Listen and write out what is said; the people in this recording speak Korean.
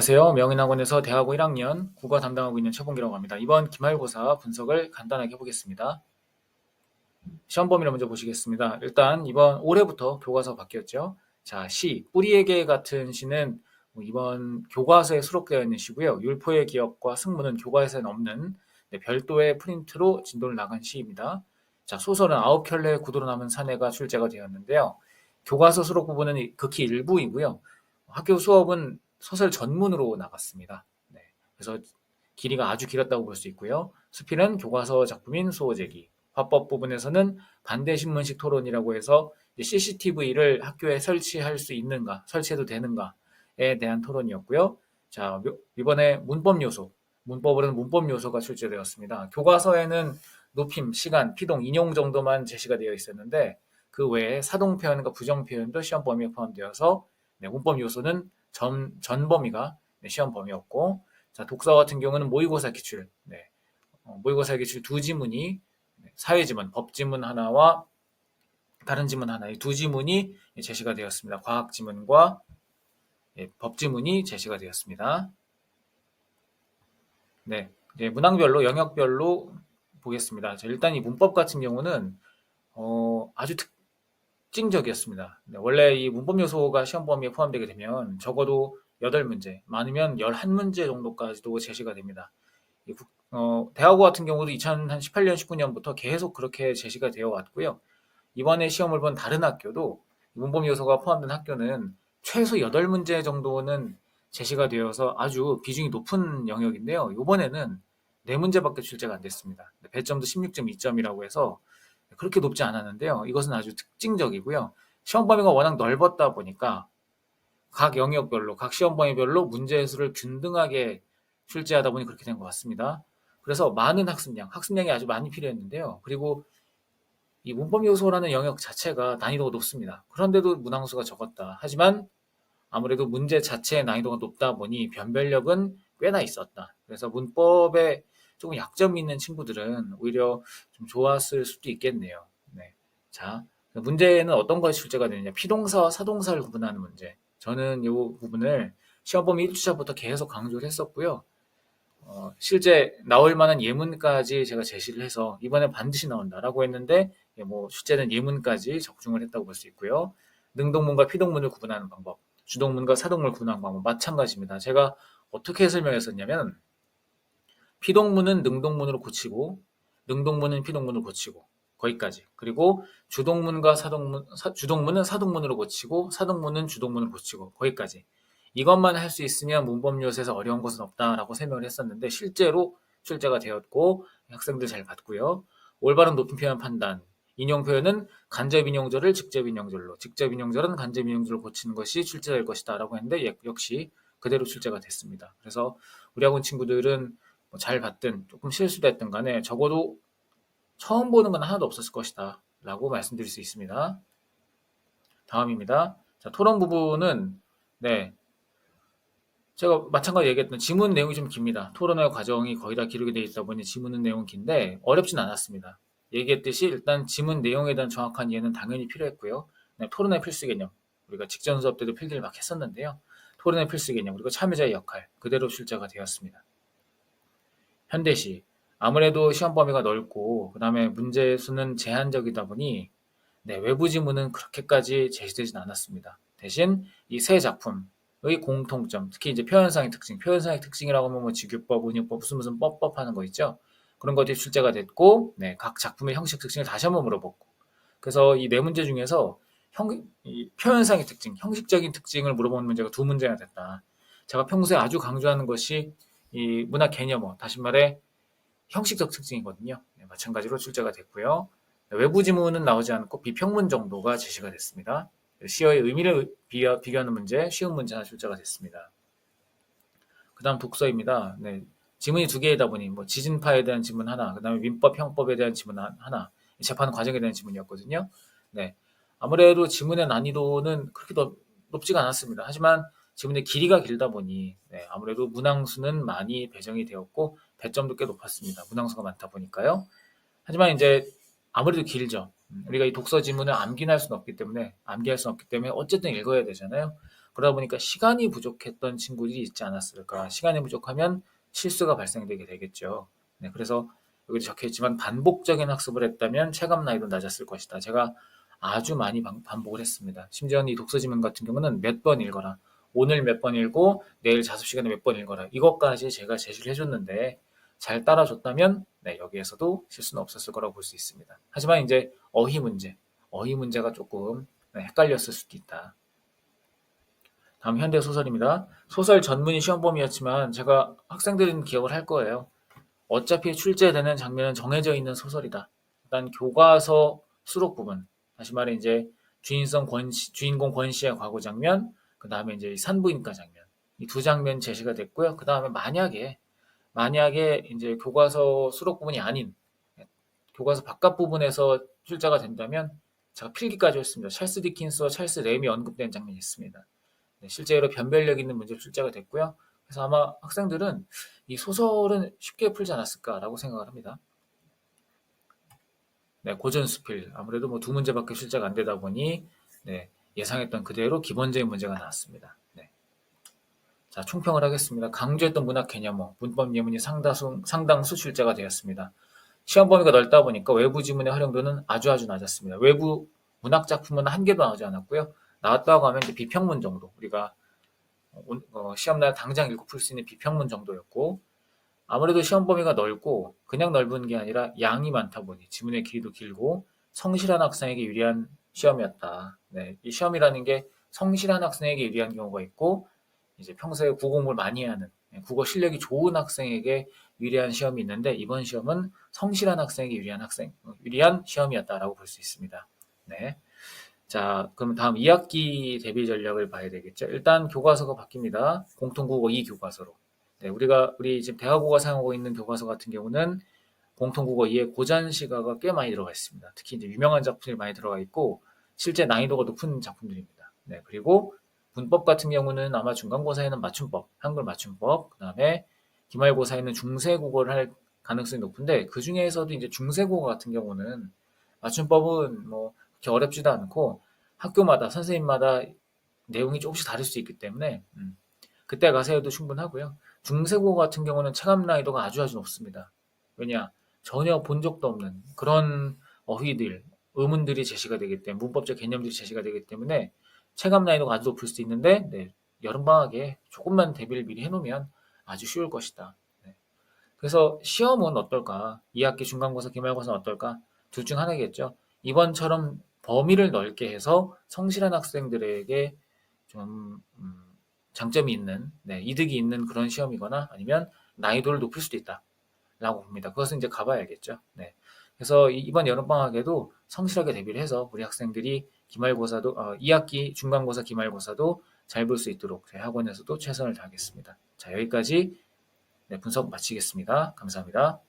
안녕하세요. 명인학원에서 대학원 1학년 국어 담당하고 있는 최봉기라고 합니다. 이번 기말고사 분석을 간단하게 해보겠습니다. 시험 범위를 먼저 보시겠습니다. 일단 이번 올해부터 교과서 바뀌었죠. 자, 시, 뿌리의 개 같은 시는 이번 교과서에 수록되어 있는 시고요. 율포의 기업과 승무는 교과서에는 없는 별도의 프린트로 진도를 나간 시입니다. 자, 소설은 9켤레의 구두로 남은 사내가 출제가 되었는데요. 교과서 수록 부분은 극히 일부이고요. 학교 수업은 소설 전문으로 나갔습니다. 네, 그래서 길이가 아주 길었다고 볼 수 있고요. 수필은 교과서 작품인 수호제기, 화법 부분에서는 반대신문식 토론이라고 해서 CCTV를 학교에 설치할 수 있는가, 설치해도 되는가에 대한 토론이었고요. 자, 이번에 문법 요소, 문법으로는 문법 요소가 출제되었습니다. 교과서에는 높임, 시간, 피동, 인용 정도만 제시가 되어 있었는데 그 외에 사동 표현과 부정 표현도 시험 범위에 포함되어서 문법 요소는 전 범위가 시험 범위였고, 자, 독서 같은 경우는 모의고사 기출, 모의고사 기출 두 지문이 사회지문, 법지문 하나와 다른 지문 하나, 이 두 지문이 제시가 되었습니다. 과학지문과 법지문이 제시가 되었습니다. 네, 이제 문항별로, 영역별로 보겠습니다. 자, 일단 이 문법 같은 경우는 아주 특징적이었습니다. 네, 원래 이 문법 요소가 시험 범위에 포함되게 되면 적어도 8문제, 많으면 11문제 정도까지도 제시가 됩니다. 대학원 같은 경우도 2018년, 19년부터 계속 그렇게 제시가 되어 왔고요. 이번에 시험을 본 다른 학교도 문법 요소가 포함된 학교는 최소 8문제 정도는 제시가 되어서 아주 비중이 높은 영역인데요. 이번에는 4문제밖에 출제가 안 됐습니다. 배점도 16.2점이라고 해서 그렇게 높지 않았는데요. 이것은 아주 특징적이고요. 시험 범위가 워낙 넓었다 보니까 각 영역별로, 각 시험 범위별로 문제 수를 균등하게 출제하다 보니 그렇게 된 것 같습니다. 그래서 많은 학습량이 아주 많이 필요했는데요. 그리고 이 문법 요소라는 영역 자체가 난이도가 높습니다. 그런데도 문항수가 적었다. 하지만 아무래도 문제 자체의 난이도가 높다 보니 변별력은 꽤나 있었다. 그래서 문법에 조금 약점이 있는 친구들은 오히려 좀 좋았을 수도 있겠네요. 네. 자, 문제는 어떤 것이 출제가 되느냐. 피동사와 사동사를 구분하는 문제. 저는 이 부분을 시험 범위 1주차부터 계속 강조를 했었고요. 실제 나올 만한 예문까지 제가 제시를 해서 이번에 반드시 나온다라고 했는데 출제된 예문까지 적중을 했다고 볼 수 있고요. 능동문과 피동문을 구분하는 방법, 주동문과 사동문을 구분하는 방법 마찬가지입니다. 제가 어떻게 설명했었냐면 피동문은 능동문으로 고치고 능동문은 피동문으로 고치고 거기까지. 그리고 주동문은 사동문으로 고치고 사동문은 주동문으로 고치고 거기까지. 이것만 할 수 있으면 문법 요소에서 어려운 것은 없다라고 설명을 했었는데 실제로 출제가 되었고 학생들 잘 봤고요. 올바른 높임 표현 판단, 인용 표현은 간접 인용절을 직접 인용절로, 직접 인용절은 간접 인용절로 고치는 것이 출제될 것이다라고 했는데 역시 그대로 출제가 됐습니다. 그래서 우리 학원 친구들은 잘 봤든 조금 실수됐든 간에 적어도 처음 보는 건 하나도 없었을 것이다 라고 말씀드릴 수 있습니다. 다음입니다. 자, 토론 부분은 제가 마찬가지 얘기했던 지문 내용이 좀 깁니다. 토론회 과정이 거의 다 기록이 되어 있다 보니 지문 내용은 긴데 어렵진 않았습니다. 얘기했듯이 일단 지문 내용에 대한 정확한 이해는 당연히 필요했고요. 토론회 필수 개념, 우리가 직전 수업 때도 필기를 막 했었는데요. 토론회 필수 개념, 그리고 참여자의 역할 그대로 출제가 되었습니다. 현대시, 아무래도 시험 범위가 넓고 그 다음에 문제 수는 제한적이다 보니 외부 지문은 그렇게까지 제시되진 않았습니다. 대신 이 세 작품의 공통점, 특히 이제 표현상의 특징, 표현상의 특징이라고 하면 뭐 직유법, 은유법, 무슨 법 하는 거 있죠. 그런 것들이 출제가 됐고, 각 작품의 형식 특징을 다시 한번 물어봤고, 그래서 이 네 문제 중에서 이 표현상의 특징, 형식적인 특징을 물어보는 문제가 2문제나 됐다. 제가 평소에 아주 강조하는 것이 이 문학 개념어, 다시 말해 형식적 특징이거든요. 마찬가지로 출제가 됐고요. 외부 지문은 나오지 않고 비평문 정도가 제시가 됐습니다. 시어의 의미를 비교하는 문제, 쉬운 문제 하나 출제가 됐습니다. 그 다음 독서입니다. 지문이 2개이다 보니 지진파에 대한 지문 하나, 그 다음에 민법, 형법에 대한 지문 하나, 재판 과정에 대한 지문이었거든요. 아무래도 지문의 난이도는 그렇게 높지가 않았습니다. 하지만 지문의 길이가 길다 보니 아무래도 문항수는 많이 배정이 되었고 배점도 꽤 높았습니다. 문항수가 많다 보니까요. 하지만 이제 아무래도 길죠. 우리가 이 독서 지문을 암기할 수는 없기 때문에 어쨌든 읽어야 되잖아요. 그러다 보니까 시간이 부족했던 친구들이 있지 않았을까. 시간이 부족하면 실수가 발생되게 되겠죠. 네, 그래서 여기 적혀있지만 반복적인 학습을 했다면 체감 난이도 낮았을 것이다. 제가 아주 많이 반복을 했습니다. 심지어 이 독서지문 같은 경우는 몇 번 읽어라. 오늘 몇 번 읽고 내일 자습시간에 몇 번 읽어라. 이것까지 제가 제시를 해줬는데 잘 따라줬다면 네, 여기에서도 실수는 없었을 거라고 볼 수 있습니다. 하지만 이제 어휘 문제가 조금 네, 헷갈렸을 수도 있다. 다음 현대소설입니다. 소설 전문이 시험 범위였지만 제가 학생들은 기억을 할 거예요. 어차피 출제되는 장면은 정해져 있는 소설이다. 일단 교과서 수록 부분, 다시 말해 이제 주인공 권 씨의 과거 장면, 그 다음에 이제 산부인과 장면, 이 두 장면 제시가 됐고요. 그 다음에 만약에 이제 교과서 수록 부분이 아닌 교과서 바깥 부분에서 출제가 된다면 제가 필기까지 했습니다. 찰스 디킨스와 찰스 램이 언급된 장면이 있습니다. 네, 실제로 변별력 있는 문제로 출제가 됐고요. 그래서 아마 학생들은 이 소설은 쉽게 풀지 않았을까라고 생각을 합니다. 네, 고전수필 아무래도 뭐 두 문제밖에 출제가 안 되다 보니 네, 예상했던 그대로 기본적인 문제가 나왔습니다. 네. 자, 총평을 하겠습니다. 강조했던 문학 개념어, 문법 예문이 상당수 출제가 되었습니다. 시험 범위가 넓다 보니까 외부 지문의 활용도는 아주 낮았습니다. 외부 문학 작품은 한 개도 나오지 않았고요. 나왔다고 하면 이제 비평문 정도, 우리가 시험날 당장 읽고 풀 수 있는 비평문 정도였고, 아무래도 시험 범위가 넓고 그냥 넓은 게 아니라 양이 많다 보니 지문의 길이도 길고 성실한 학생에게 유리한 시험이었다. 네, 이 시험이라는 게 성실한 학생에게 유리한 경우가 있고 이제 평소에 국어 공부를 많이 하는 국어 실력이 좋은 학생에게 유리한 시험이 있는데 이번 시험은 성실한 학생에게 유리한 시험이었다라고 볼 수 있습니다. 네. 자, 그럼 다음 2학기 대비 전략을 봐야 되겠죠. 일단 교과서가 바뀝니다. 공통국어 2 교과서로. 네, 우리 지금 대학고가 사용하고 있는 교과서 같은 경우는 공통국어 2에 고전시가가 꽤 많이 들어가 있습니다. 특히 이제 유명한 작품들이 많이 들어가 있고 실제 난이도가 높은 작품들입니다. 네, 그리고 문법 같은 경우는 아마 중간고사에는 맞춤법, 한글 맞춤법, 그다음에 기말고사에는 중세국어를 할 가능성이 높은데 그 중에서도 이제 중세국어 같은 경우는 맞춤법은 뭐 그렇게 어렵지도 않고 학교마다 선생님마다 내용이 조금씩 다를 수 있기 때문에 그때 가서 해도 충분하고요. 중세국어 같은 경우는 체감 난이도가 아주 높습니다. 왜냐? 전혀 본 적도 없는 그런 어휘들, 의문들이 제시가 되기 때문에 문법적 개념들이 제시가 되기 때문에 체감 난이도가 아주 높을 수 있는데 네, 여름방학에 조금만 대비를 미리 해놓으면 아주 쉬울 것이다. 네. 그래서 시험은 어떨까? 2학기 중간고사, 기말고사는 어떨까? 둘 중 하나겠죠. 이번처럼 범위를 넓게 해서 성실한 학생들에게 좀 장점이 있는, 네, 이득이 있는 그런 시험이거나 아니면 난이도를 높일 수도 있다라고 봅니다. 그것은 이제 가봐야겠죠. 네. 그래서 이번 여름방학에도 성실하게 대비를 해서 우리 학생들이 기말고사도 2학기 중간고사, 기말고사도 잘 볼 수 있도록 제 학원에서도 최선을 다하겠습니다. 자, 여기까지 네, 분석 마치겠습니다. 감사합니다.